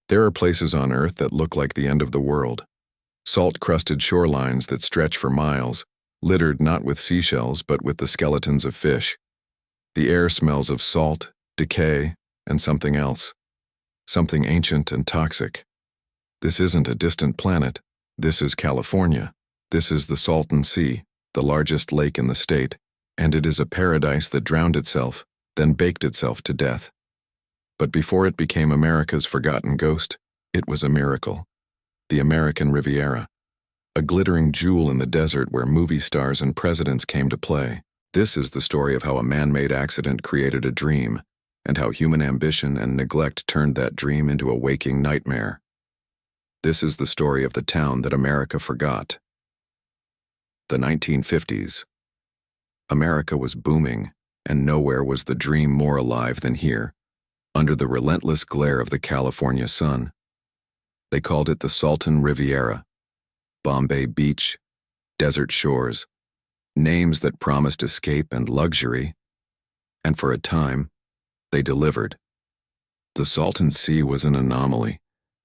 There are places on Earth that look like the end of the world. Salt-crusted shorelines that stretch for miles, littered not with seashells but with the skeletons of fish. The air smells of salt, decay, and something else. Something ancient and toxic. This isn't a distant planet. This is California. This is the Salton Sea, the largest lake in the state, and it is a paradise that drowned itself, then baked itself to death. But before it became America's forgotten ghost, it was a miracle. The American Riviera, a glittering jewel in the desert where movie stars and presidents came to play. This is the story of how a man-made accident created a dream, and how human ambition and neglect turned that dream into a waking nightmare. This is the story of the town that America forgot. The 1950s. America was booming, and nowhere was the dream more alive than here, under the relentless glare of the California sun. They called it the Salton Riviera, Bombay Beach, desert shores, names that promised escape and luxury, and for a time, they delivered. The Salton Sea was an anomaly,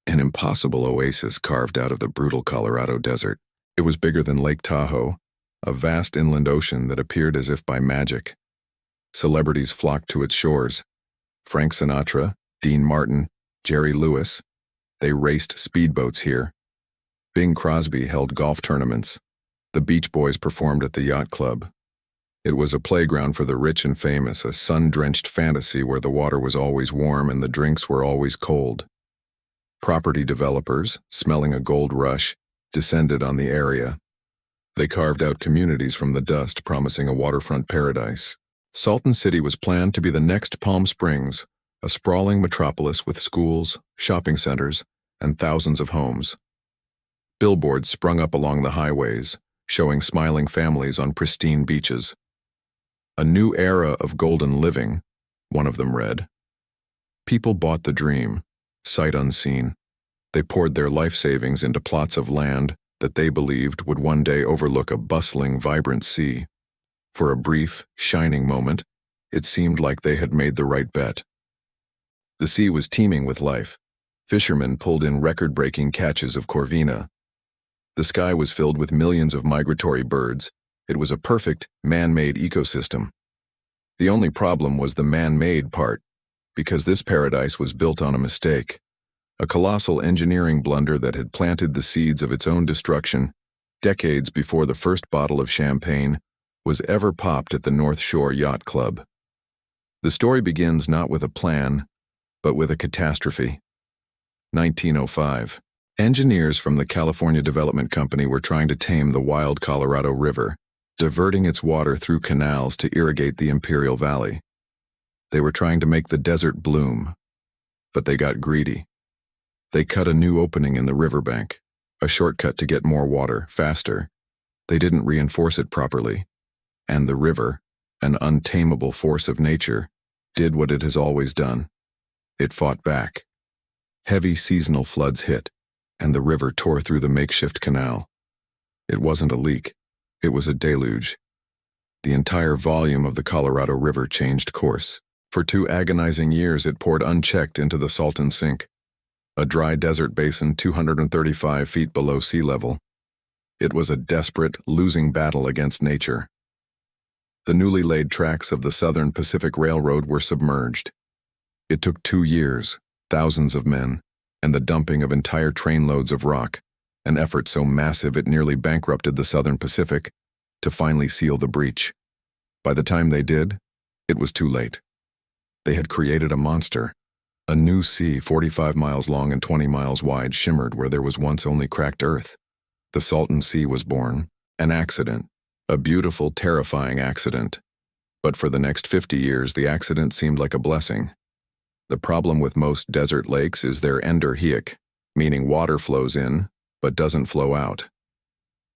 an impossible oasis carved out of the brutal Colorado desert. It was bigger than Lake Tahoe, a vast inland ocean that appeared as if by magic. Celebrities flocked to its shores. Frank Sinatra, Dean Martin, Jerry Lewis. They raced speedboats here. Bing Crosby held golf tournaments. The Beach Boys performed at the yacht club. It was a playground for the rich and famous, a sun-drenched fantasy where the water was always warm and the drinks were always cold. Property developers, smelling a gold rush, descended on the area. They carved out communities from the dust, promising a waterfront paradise. Salton City was planned to be the next Palm Springs, a sprawling metropolis with schools, shopping centers, and thousands of homes. Billboards sprung up along the highways, showing smiling families on pristine beaches. A new era of golden living, one of them read. People bought the dream, sight unseen. They poured their life savings into plots of land that they believed would one day overlook a bustling, vibrant sea. For a brief, shining moment, it seemed like they had made the right bet. The sea was teeming with life. Fishermen pulled in record-breaking catches of corvina. The sky was filled with millions of migratory birds. It was a perfect, man-made ecosystem. The only problem was the man-made part, because this paradise was built on a mistake. A colossal engineering blunder that had planted the seeds of its own destruction, decades before the first bottle of champagne was ever popped at the North Shore Yacht Club. The story begins not with a plan, but with a catastrophe. 1905. Engineers from the California Development Company were trying to tame the wild Colorado River, diverting its water through canals to irrigate the Imperial Valley. They were trying to make the desert bloom, but they got greedy. They cut a new opening in the riverbank, a shortcut to get more water, faster. They didn't reinforce it properly, and the river, an untamable force of nature, did what it has always done. It fought back. Heavy seasonal floods hit, and the river tore through the makeshift canal. It wasn't a leak, it was a deluge. The entire volume of the Colorado River changed course. For 2 agonizing years it poured unchecked into the Salton Sink, a dry desert basin 235 feet below sea level. It was a desperate, losing battle against nature. The newly laid tracks of the Southern Pacific Railroad were submerged. It took 2 years, thousands of men, and the dumping of entire trainloads of rock, an effort so massive it nearly bankrupted the Southern Pacific, to finally seal the breach. By the time they did, it was too late. They had created a monster. A new sea 45 miles long and 20 miles wide shimmered where there was once only cracked earth. The Salton Sea was born, an accident, a beautiful, terrifying accident. But for the next 50 years, the accident seemed like a blessing. The problem with most desert lakes is their enderheik, meaning water flows in, but doesn't flow out.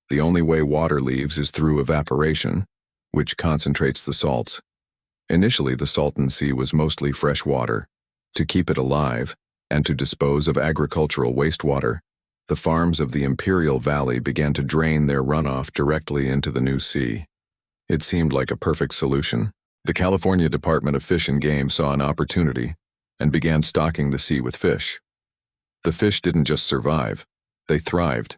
The only way water leaves is through evaporation, which concentrates the salts. Initially, the Salton Sea was mostly fresh water. To keep it alive, and to dispose of agricultural wastewater, the farms of the Imperial Valley began to drain their runoff directly into the new sea. It seemed like a perfect solution. The California Department of Fish and Game saw an opportunity and began stocking the sea with fish. The fish didn't just survive, they thrived.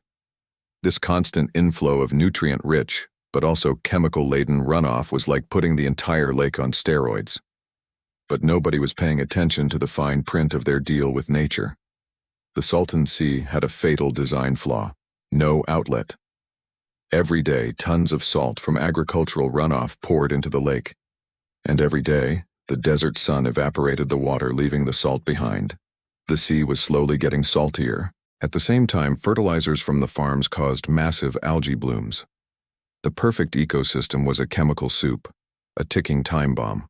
This constant inflow of nutrient-rich, but also chemical-laden runoff was like putting the entire lake on steroids. But nobody was paying attention to the fine print of their deal with nature. The Salton Sea had a fatal design flaw: no outlet. Every day, tons of salt from agricultural runoff poured into the lake. And every day, the desert sun evaporated the water, leaving the salt behind. The sea was slowly getting saltier. At the same time, fertilizers from the farms caused massive algae blooms. The perfect ecosystem was a chemical soup, a ticking time bomb.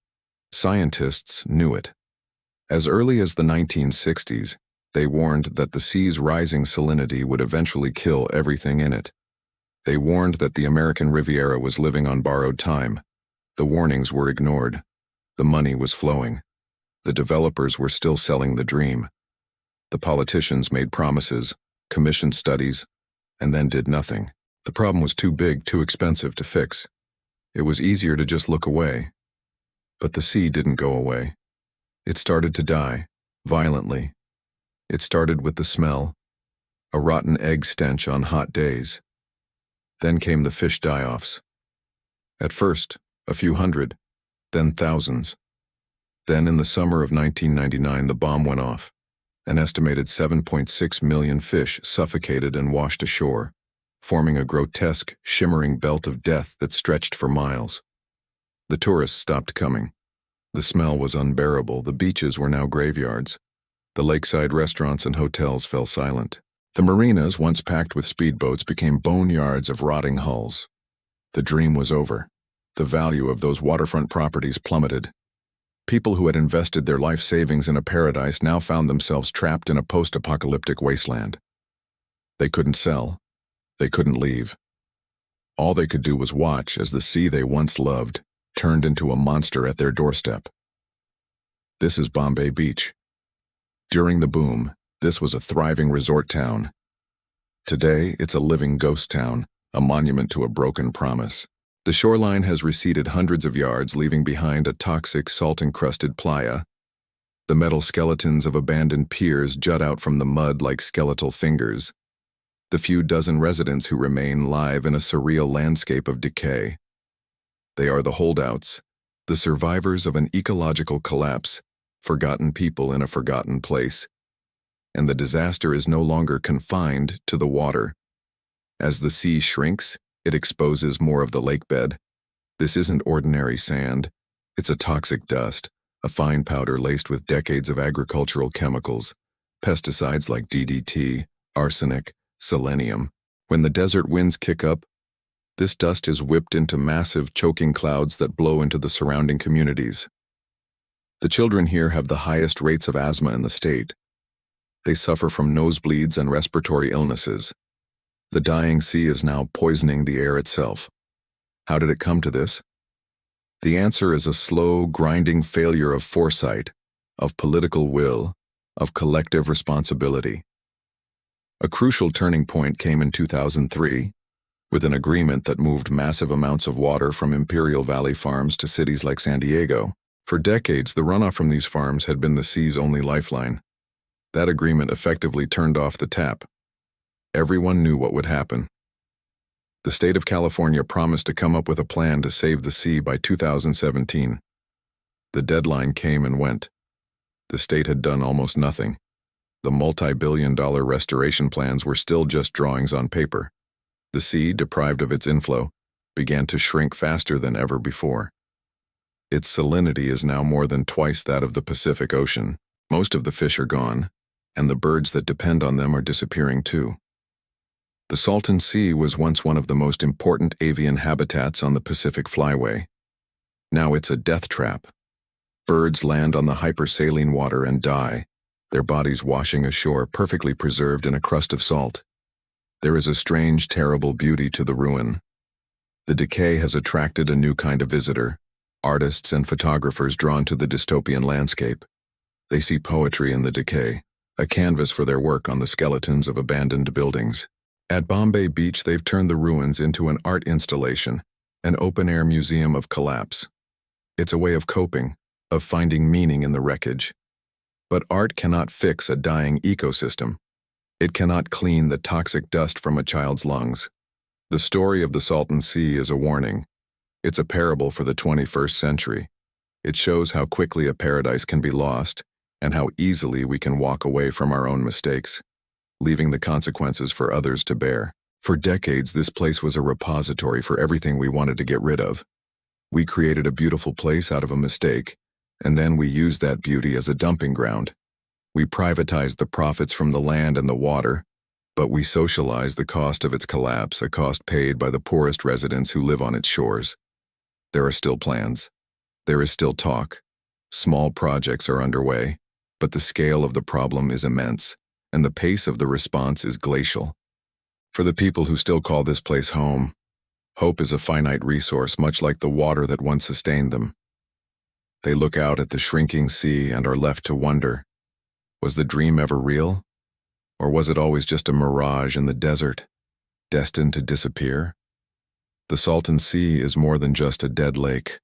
Scientists knew it. As early as the 1960s, they warned that the sea's rising salinity would eventually kill everything in it. They warned that the American Riviera was living on borrowed time. The warnings were ignored. The money was flowing. The developers were still selling the dream. The politicians made promises, commissioned studies, and then did nothing. The problem was too big, too expensive to fix. It was easier to just look away. But the sea didn't go away. It started to die, violently. It started with the smell, a rotten egg stench on hot days. Then came the fish die-offs. At first, a few hundred, then thousands. Then in the summer of 1999, the bomb went off. An estimated 7.6 million fish suffocated and washed ashore, forming a grotesque, shimmering belt of death that stretched for miles. The tourists stopped coming. The smell was unbearable. The beaches were now graveyards. The lakeside restaurants and hotels fell silent. The marinas, once packed with speedboats, became boneyards of rotting hulls. The dream was over. The value of those waterfront properties plummeted. People who had invested their life savings in a paradise now found themselves trapped in a post-apocalyptic wasteland. They couldn't sell. They couldn't leave. All they could do was watch as the sea they once loved turned into a monster at their doorstep. This is Bombay Beach. During the boom, this was a thriving resort town. Today, it's a living ghost town, a monument to a broken promise. The shoreline has receded hundreds of yards, leaving behind a toxic, salt-encrusted playa. The metal skeletons of abandoned piers jut out from the mud like skeletal fingers. The few dozen residents who remain live in a surreal landscape of decay. They are the holdouts, the survivors of an ecological collapse, forgotten people in a forgotten place. And the disaster is no longer confined to the water. As the sea shrinks, it exposes more of the lakebed. This isn't ordinary sand. It's a toxic dust, a fine powder laced with decades of agricultural chemicals, pesticides like DDT, arsenic, selenium. When the desert winds kick up, this dust is whipped into massive, choking clouds that blow into the surrounding communities. The children here have the highest rates of asthma in the state. They suffer from nosebleeds and respiratory illnesses. The dying sea is now poisoning the air itself. How did it come to this? The answer is a slow, grinding failure of foresight, of political will, of collective responsibility. A crucial turning point came in 2003, with an agreement that moved massive amounts of water from Imperial Valley farms to cities like San Diego. For decades, the runoff from these farms had been the sea's only lifeline. That agreement effectively turned off the tap. Everyone knew what would happen. The state of California promised to come up with a plan to save the sea by 2017. The deadline came and went. The state had done almost nothing. The multi-billion-dollar restoration plans were still just drawings on paper. The sea, deprived of its inflow, began to shrink faster than ever before. Its salinity is now more than twice that of the Pacific Ocean. Most of the fish are gone, and the birds that depend on them are disappearing too. The Salton Sea was once one of the most important avian habitats on the Pacific Flyway. Now it's a death trap. Birds land on the hypersaline water and die, their bodies washing ashore perfectly preserved in a crust of salt. There is a strange, terrible beauty to the ruin. The decay has attracted a new kind of visitor, artists and photographers drawn to the dystopian landscape. They see poetry in the decay, a canvas for their work on the skeletons of abandoned buildings. At Bombay Beach, they've turned the ruins into an art installation, an open-air museum of collapse. It's a way of coping, of finding meaning in the wreckage. But art cannot fix a dying ecosystem. It cannot clean the toxic dust from a child's lungs. The story of the Salton Sea is a warning. It's a parable for the 21st century. It shows how quickly a paradise can be lost and how easily we can walk away from our own mistakes, leaving the consequences for others to bear. For decades, this place was a repository for everything we wanted to get rid of. We created a beautiful place out of a mistake, and then we used that beauty as a dumping ground. We privatized the profits from the land and the water, but we socialized the cost of its collapse, a cost paid by the poorest residents who live on its shores. There are still plans. There is still talk. Small projects are underway, but the scale of the problem is immense, and the pace of the response is glacial. For the people who still call this place home, hope is a finite resource, much like the water that once sustained them. They look out at the shrinking sea and are left to wonder, was the dream ever real? Or was it always just a mirage in the desert, destined to disappear? The Salton Sea is more than just a dead lake.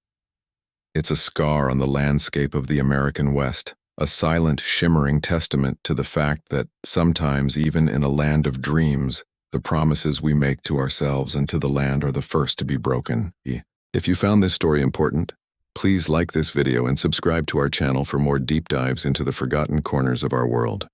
It's a scar on the landscape of the American West, a silent, shimmering testament to the fact that sometimes, even in a land of dreams, the promises we make to ourselves and to the land are the first to be broken. If you found this story important, please like this video and subscribe to our channel for more deep dives into the forgotten corners of our world.